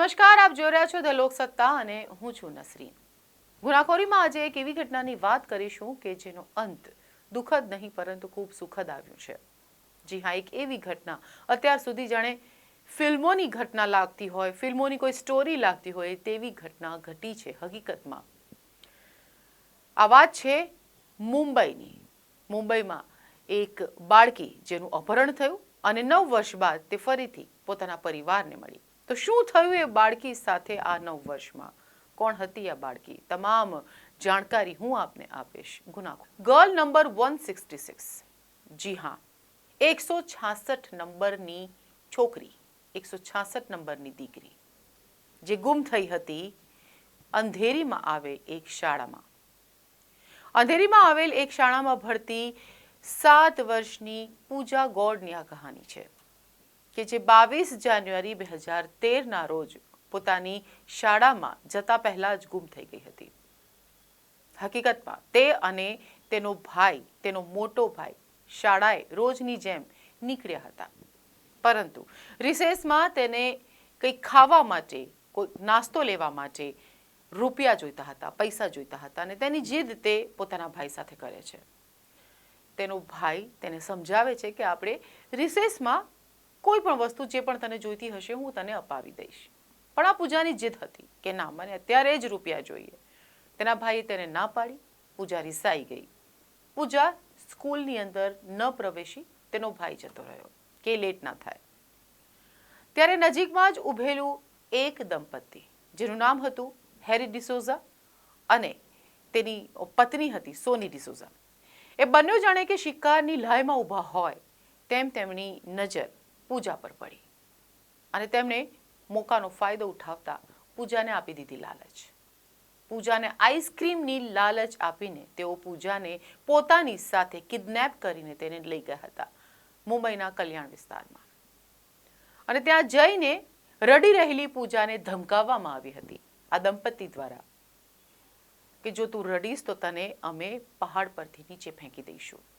નમસ્કાર, આપ જોઈ રહ્યા છો ધ લોકસત્તા અને હું છું નસરીન। ગુનાખોરીમાં આજે એક એવી ઘટનાની વાત કરીશું કે જેનો અંત દુઃખદ નહીં પરંતુ ખૂબ સુખદ આવ્યું છે। જી હા, એક એવી ઘટના અત્યાર સુધી જાણે ફિલ્મોની ઘટના લાગતી હોય, ફિલ્મોની કોઈ સ્ટોરી લાગતી હોય તેવી ઘટના ઘટી છે। હકીકતમાં આ વાત છે મુંબઈની। મુંબઈમાં એક બાળકી જેનું અપહરણ થયું અને 9 વર્ષ બાદ તે ફરીથી પોતાના પરિવારને મળી। તો શું થયું એ બાળકી સાથે આ 9 વર્ષમાં? કોણ હતી આ બાળકી? તમામ જાણકારી હું આપને આપીશ। ગુનાખોર ગર્લ નંબર 166, જી હા, 166 નંબરની છોકરી, 166 નંબરની દીકરી જે ગુમ થઈ હતી અંધેરીમાં આવેલ એક શાળામાં। અંધેરીમાં આવેલ એક શાળામાં ભણતી 7 વર્ષની પૂજા ગોડની આ કહાની છે કે જે 22 જાન્યુઆરી 2013ના રોજ પોતાની શાળામાં જતા પહેલા જ ગુમ થઈ ગઈ હતી। હકીકતમાં તે અને તેનો ભાઈ, તેનો મોટો ભાઈ શાળાએ રોજની જેમ નીકળ્યા હતા, પરંતુ રિસેસમાં તેને કંઈક ખાવા માટે, કોઈ નાસ્તો લેવા માટે રૂપિયા જોઈતા હતા, પૈસા જોઈતા હતા અને તેની જીદ તે પોતાના ભાઈ સાથે કરે છે। તેનો ભાઈ તેને સમજાવે છે કે આપણે રિસેસમાં કોઈ પણ વસ્તુ જે પણ તને જોઈતી હશે હું તને અપાવી દઈશ, પણ આ પૂજાની જીદ હતી કે ના, મને અત્યારે જ રૂપિયા જોઈએ। તેના ભાઈએ તેને ના પાડી। પૂજા રિસાઈ ગઈ। પૂજા સ્કૂલની અંદર ન પ્રવેશી, તેનો ભાઈ જતો રહ્યો કે લેટ ના થાય। ત્યારે નજીકમાં જ ઊભેલું એક દંપતી જેનું નામ હતું હેરી ડિસોઝા અને તેની પત્ની હતી સોની ડિસોઝા, એ બંને જાણે કે શિકારની લાયમાં ઊભા હોય તેમ તેમની નજર પૂજા પર પડી અને તેમણે મોકાનો ફાયદો ઉઠાવતા પૂજાને આપી દીધી લાલચ। પૂજાને આઈસ્ક્રીમની લાલચ આપીને તેઓ પૂજાને પોતાની સાથે કિડનેપ કરીને તેને લઈ ગયા હતા મુંબઈના કલ્યાણ વિસ્તારમાં અને ત્યાં જઈને રડી રહેલી પૂજાને ધમકાવવામાં આવી હતી આ દંપતી દ્વારા કે જો તું રડીશ તો તને અમે પહાડ પરથી નીચે ફેંકી દઈશું।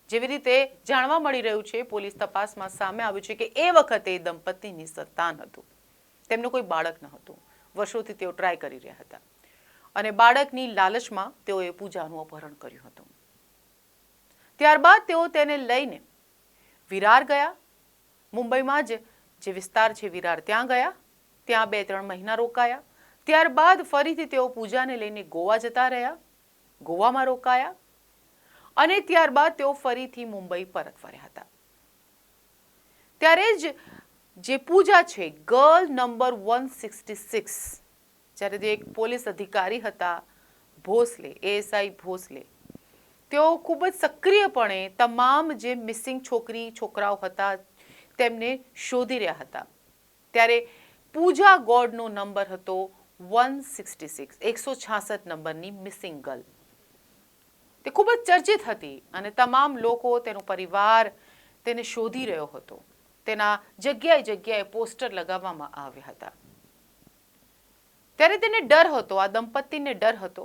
જેવી રીતે જાણવા મળી રહ્યું છે, પોલીસ તપાસમાં સામે આવ્યું છે કે એ વખતે દંપતીની સંતાન હતું, તેમનું કોઈ બાળક ન હતું। વર્ષોથી તેઓ ટ્રાય કરી રહ્યા હતા અને બાળકની લાલચમાં તેઓએ પૂજાનું અપહરણ કર્યું હતું। ત્યારબાદ તેઓ તેને લઈને વિરાર ગયા। મુંબઈમાં જ જે વિસ્તાર છે વિરાર, ત્યાં ગયા, ત્યાં 2-3 મહિના રોકાયા। ત્યારબાદ ફરીથી તેઓ પૂજાને લઈને ગોવા જતા રહ્યા, ગોવામાં રોકાયા અને ત્યારબાદ તેઓ ફરીથી મુંબઈ પરત ફર્યા હતા। ત્યારે જ જે પૂજા છે ગર્લ નંબર 166, જ્યારે જે એક પોલીસ અધિકારી હતા ભોસલે, એએસઆઈ ભોસલે, તેઓ ખૂબ જ સક્રિયપણે તમામ જે મિસિંગ છોકરાઓ હતા તેમને શોધી રહ્યા હતા। ત્યારે પૂજા ગોડનો નંબર હતો 166, 166 નંબરની મિસિંગ ગર્લ। તે ખૂબ જ ચર્ચિત હતી અને તમામ લોકો, તેનો પરિવાર તેને શોધી રહ્યો હતો। તેના જગ્યાએ જગ્યાએ પોસ્ટર લગાવવામાં આવ્યા હતા। ત્યારે તેને ડર હતો, આ દંપતીને ડર હતો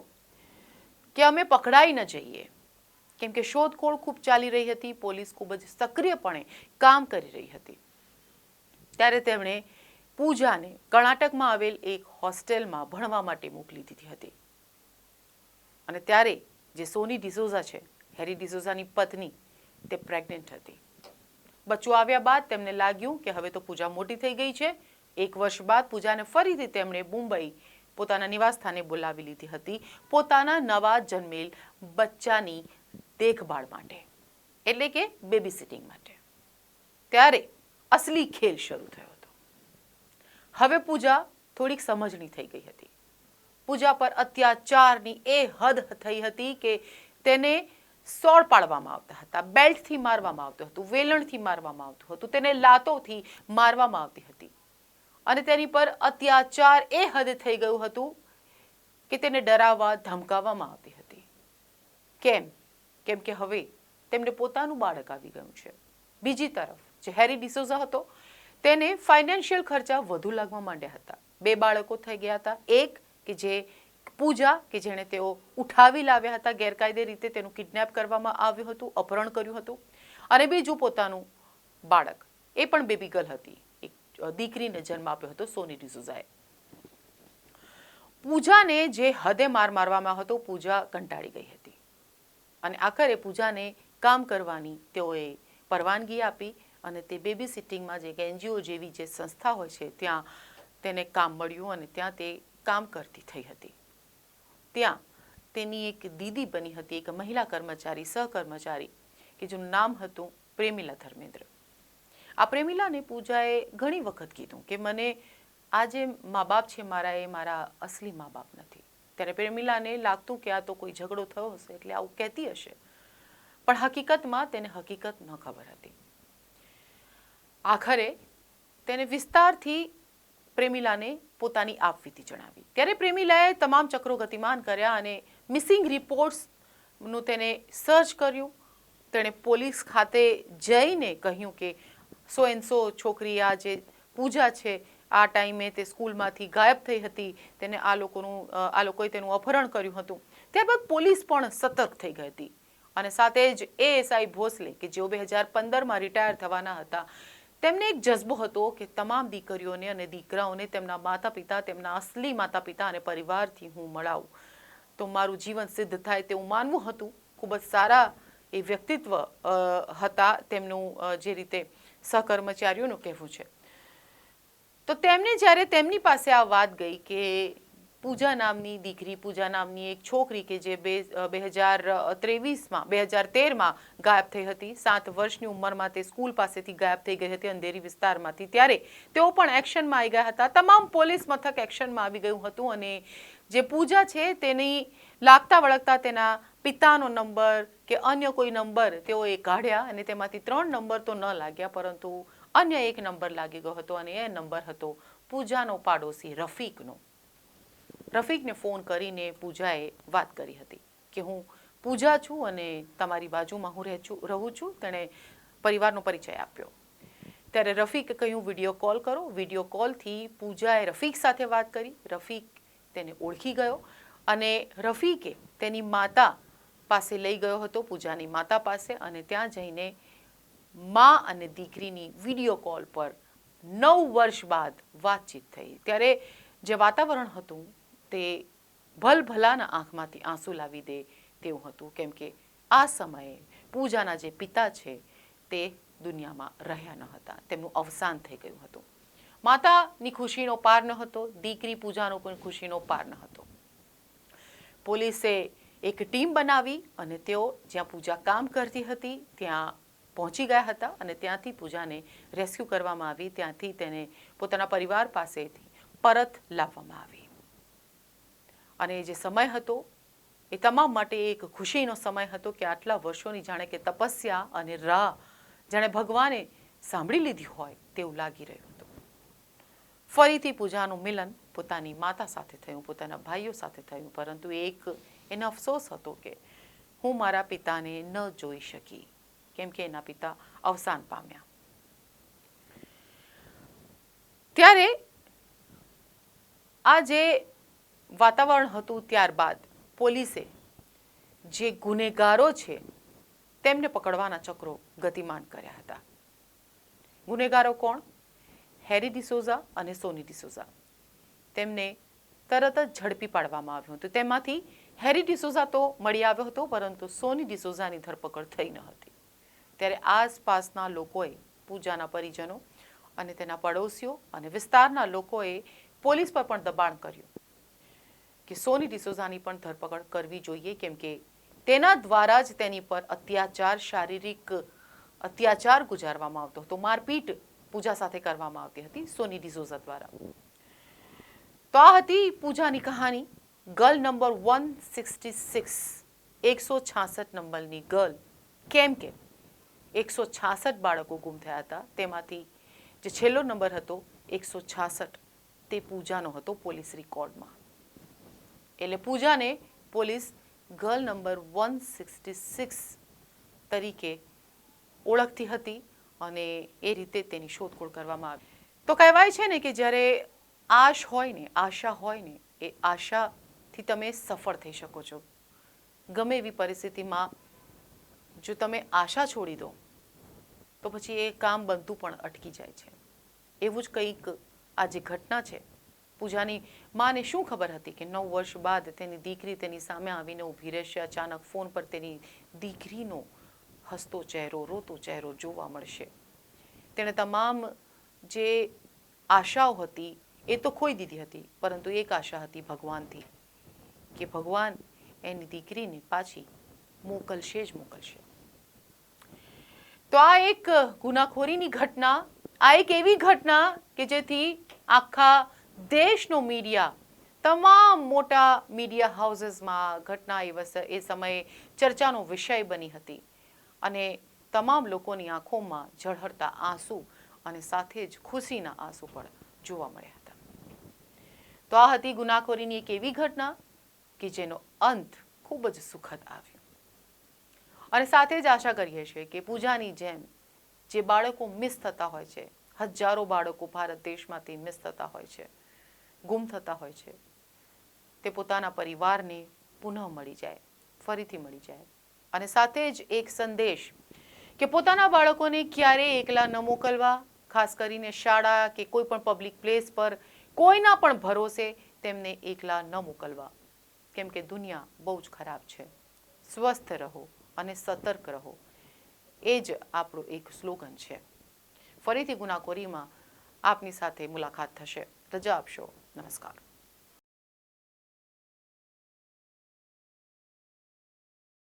કે અમે પકડાઈ ન જઈએ, કેમ કે શોધખોળ ખૂબ ચાલી રહી હતી, પોલીસ ખૂબ જ સક્રિયપણે કામ કરી રહી હતી। ત્યારે તેમણે પૂજાને કર્ણાટકમાં આવેલ એક હોસ્ટેલમાં ભણવા માટે મોકલી દીધી હતી અને ત્યારે જે સોની ડિસોઝા છે, હેરી ડિસોઝાની પત્ની, તે પ્રેગ્નન્ટ હતી। બચ્ચું આવ્યા બાદ તેમને લાગ્યું કે હવે તો પૂજા મોટી થઈ ગઈ છે। 1 વર્ષ બાદ પૂજાને ફરીથી તેમણે મુંબઈ પોતાના નિવાસસ્થાને બોલાવી લીધી હતી પોતાના નવા જન્મેલ બચ્ચાની દેખભાળ માટે, એટલે કે બેબી સિટિંગ માટે। ત્યારે અસલી ખેલ શરૂ થયો હતો। હવે પૂજા થોડીક સમજણી થઈ ગઈ હતી। પૂજા પર અત્યાચારની એ હદ થઈ હતી કે તેને સોળ પાડવામાં આવતા હતા, બેલ્ટથી મારવામાં આવતું હતું, વેલણથી મારવામાં આવતું હતું, તેને લાતોથી મારવામાં આવતી હતી અને તેની પર અત્યાચાર એ હદ થઈ ગયું હતું કે તેને ડરાવવા, ધમકાવવામાં આવતી હતી। કેમ કે હવે તેમને પોતાનું બાળક આવી ગયું છે। બીજી તરફ જે હેરી ડિસોઝા હતો તેને ફાઇનાન્શિયલ ખર્ચા વધુ લાગવા માંડ્યા હતા। 2 બાળકો થઈ ગયા હતા, એક કે જે પૂજા કે જેણે તેઓ ઉઠાવી લાવ્યા હતા ગેરકાયદે રીતે, તેનું કિડનેપ કરવામાં આવ્યું હતું, અપહરણ કર્યું હતું, અને બીજું પોતાનું બાળક, એ પણ બેબી ગર્લ હતી, એક દીકરીને જન્મ આપ્યો હતો સોની ડિસૂઝાએ. પૂજાને જે હદે માર મારવામાં હતો, પૂજા કંટાળી ગઈ હતી અને આખરે પૂજાને કામ કરવાની તેઓએ પરવાનગી આપી અને તે બેબી સિટિંગમાં જે એનજીઓ જેવી જે સંસ્થા હોય છે ત્યાં તેને કામ મળ્યું અને ત્યાં તે કામ કરતી થઈ હતી. ત્યાં તેની એક દીદી બની હતી, એક મહિલા કર્મચારી, સહકર્મચારી કે જેનું નામ હતું પ્રેમિલા ધર્મેન્દ્ર. આ પ્રેમિલાને પૂજાએ ઘણી વખત કીધું કે મને આ જે મા બાપ છે મારા, એ મારા અસલી મા બાપ નથી. ત્યારે પ્રેમિલાને લાગતું કે આ તો કોઈ ઝઘડો થયો હશે એટલે આવું કહેતી હશે, પણ હકીકતમાં તેને હકીકત ન ખબર હતી. આખરે તેને વિસ્તારથી પ્રેમિલાને પોતાની આપવીતી જણાવી. ત્યારે પ્રેમિલાએ તમામ ચક્રો ગતિમાન કર્યા અને મિસિંગ રિપોર્ટ્સનું તેને સર્ચ કર્યું. તેણે પોલીસ ખાતે જઈને કહ્યું કે સો એન્ડ સો છોકરી, આ જે પૂજા છે, આ ટાઈમે તે સ્કૂલમાંથી ગાયબ થઈ હતી, તેને આ લોકોએ તેનું અપહરણ કર્યું હતું. ત્યારબાદ પોલીસ પણ સતર્ક થઈ ગઈ હતી અને સાથે જ એએસઆઈ ભોસલે કે જેઓ 2015માં રિટાયર થવાના હતા, તેમને એક જજ્બો હતો કે તમામ દીકરીઓને અને દીકરાઓને તેમના માતા પિતા, તેમના અસલી માતા પિતા અને પરિવારથી હું મળાવું તો મારું જીવન સિદ્ધ થાય તેવું માનવું હતું. ખૂબ જ સારા એ વ્યક્તિત્વ હતા તેમનું, જે રીતે સહકર્મચારીઓનું કહેવું છે. તો તેમને જ્યારે તેમની પાસે આ વાત ગઈ કે પૂજા નામની દીકરી, પૂજા નામની એક છોકરી કે જે 2013માં ગાયબ થઈ હતી, 7 વર્ષની ઉંમરમાં તે સ્કૂલ પાસેથી ગાયબ થઈ ગઈ હતી અંધેરી વિસ્તારમાંથી, ત્યારે તેઓ પણ એક્શનમાં આવી ગયા હતા. તમામ પોલીસ મથક એક્શનમાં આવી ગયું હતું અને જે પૂજા છે તેની લાગતા વળગતા તેના પિતાનો નંબર કે અન્ય કોઈ નંબર તેઓએ કાઢ્યા અને તેમાંથી 3 નંબર તો ન લાગ્યા, પરંતુ અન્ય એક નંબર લાગી ગયો હતો અને એ નંબર હતો પૂજાનો પાડોશી રફીકનો. રફીકને ફોન કરીને પૂજાએ વાત કરી હતી કે હું પૂજા છું અને તમારી બાજુમાં હું રહું છું. તેણે પરિવારનો પરિચય આપ્યો. ત્યારે રફીકે કહ્યું વિડીયો કોલ કરો. વિડીયો કોલથી પૂજાએ રફીક સાથે વાત કરી. રફીક તેને ઓળખી ગયો અને રફીકે તેની માતા પાસે લઈ ગયો હતો, પૂજાની માતા પાસે, અને ત્યાં જઈને મા અને દીકરીની વિડીયો કોલ પર 9 વર્ષ બાદ વાતચીત થઈ. ત્યારે જે વાતાવરણ હતું તે ભલભલાના આંખમાંથી આંસુ લાવી દે તેવું હતું, કેમ કે આ સમયે પૂજાના જે પિતા છે તે દુનિયામાં રહ્યા ન હતા, તેમનું અવસાન થઈ ગયું હતું. માતાની ખુશીનો પાર ન હતો, દીકરી પૂજાનો પણ ખુશીનો પાર ન હતો. પોલીસે એક ટીમ બનાવી અને તેઓ જ્યાં પૂજા કામ કરતી હતી ત્યાં પહોંચી ગયા હતા અને ત્યાંથી પૂજાને રેસ્ક્યુ કરવામાં આવી. ત્યાંથી તેને પોતાના પરિવાર પાસેથી પરત લાવવામાં આવી અને જે સમય હતો એ તમામ માટે એક ખુશીનો સમય હતો કે આટલા વર્ષોની જાણે કે તપસ્યા અને રાહ જાણે ભગવાને સાંભળી લીધી હોય તેવું લાગી રહ્યું હતું. ફરીથી પૂજાનું મિલન પોતાની માતા સાથે થયું, પોતાના ભાઈઓ સાથે થયું, પરંતુ એનો અફસોસ હતો કે હું મારા પિતાને ન જોઈ શકી, કેમ કે એના પિતા અવસાન પામ્યા. ત્યારે આ જે વાતાવરણ હતું ત્યારબાદ પોલીસે જે ગુનેગારો છે તેમને પકડવાના ચક્રો ગતિમાન કર્યા હતા. ગુનેગારો કોણ? હેરી ડિસોઝા અને સોની ડિસોઝા. તેમને તરત જ ઝડપી પાડવામાં આવ્યું હતું. તેમાંથી હેરી ડિસોઝા તો મળી આવ્યો હતો, પરંતુ સોની ડિસોઝાની ધરપકડ થઈ ન હતી. ત્યારે આસપાસના લોકોએ, પૂજાના પરિજનો અને તેના પડોશીઓ અને વિસ્તારના લોકોએ પોલીસ પર પણ દબાણ કર્યું કે સોની ડિસોઝાની પણ ધરપકડ કરવી જોઈએ, કેમ કે તેના દ્વારા જ તેની પર અત્યાચાર, શારીરિક અત્યાચાર ગુજારવામાં આવતો હતો, મારપીટ પૂજા સાથે કરવામાં આવતી હતી સોની ડિસોઝા દ્વારા. તો આ હતી પૂજાની કહાની. ગર્લ નંબર 166, 166 નંબરની ગર્લ. કેમ કે 166 બાળકો ગુમ થયા હતા, તેમાંથી જે છેલ્લો નંબર હતો 166 તે પૂજાનો હતો પોલીસ રેકોર્ડમાં. એટલે પૂજાને પોલીસ ગર્લ નંબર 166 તરીકે ઓળખતી હતી અને એ રીતે તેની શોધખોળ કરવામાં આવી. તો કહેવાય છે ને કે જ્યારે આશ હોય ને, આશા હોય ને, એ આશાથી તમે સફળ થઈ શકો છો. ગમે એવી પરિસ્થિતિમાં જો તમે આશા છોડી દો તો પછી એ કામ બનતું પણ અટકી જાય છે. એવું જ કંઈક આ જે ઘટના છે, પૂજાની માને શું ખબર હતી કે 9 વર્ષ બાદ તેની દીકરી તેની સામે આવીને ઊભી રહેશે. અચાનક ફોન પર તેની દીકરીનો હસતો ચહેરો, રોતો ચહેરો જોવા મળશે. તેણે તમામ જે આશાઓ હતી એ તો ખોઈ દીધી હતી, પરંતુ એક આશા હતી ભગવાનથી, કે ભગવાન એની દીકરીને પાછી મોકલશે જ મોકલશે. તો આ એક ગુનાખોરીની ઘટના, આ એક એવી ઘટના કે જેથી આખા દેશનો મીડિયા, તમામ મોટા મીડિયા હાઉસીસમાં ઘટના એ સમયે ચર્ચાનો વિષય બની હતી અને તમામ લોકોની આંખોમાં ઝળહળતા આંસુ અને સાથે જ ખુશીના આંસુ પણ જોવા મળ્યા હતા. તો આ હતી ગુનાખોરીની એક એવી ઘટના કે જેનો અંત ખૂબ જ સુખદ આવ્યો. અને સાથે જ આશા કરીએ છીએ કે પૂજાની જેમ જે બાળકો મિસ થતા હોય છે, હજારો બાળકો ભારત દેશમાંથી મિસ થતા હોય છે, ગુમ થતા હોય છે, તે પોતાના પરિવારને પુનઃ મળી જાય, ફરીથી મળી જાય. અને સાથે જ એક સંદેશ કે પોતાના બાળકોને ક્યારેય એકલા ન મોકલવા, ખાસ કરીને શાળા કે કોઈ પણ પબ્લિક પ્લેસ પર કોઈના પણ ભરોસે તેમને એકલા ન મોકલવા, કેમ કે દુનિયા બહુ જ ખરાબ છે. સ્વસ્થ રહો અને સતર્ક રહો, એ જ આપણું એક સ્લોગન છે. ફરીથી ગુનાખોરીમાં આપની સાથે મુલાકાત થશે. રજા આપશો. નમસ્કાર.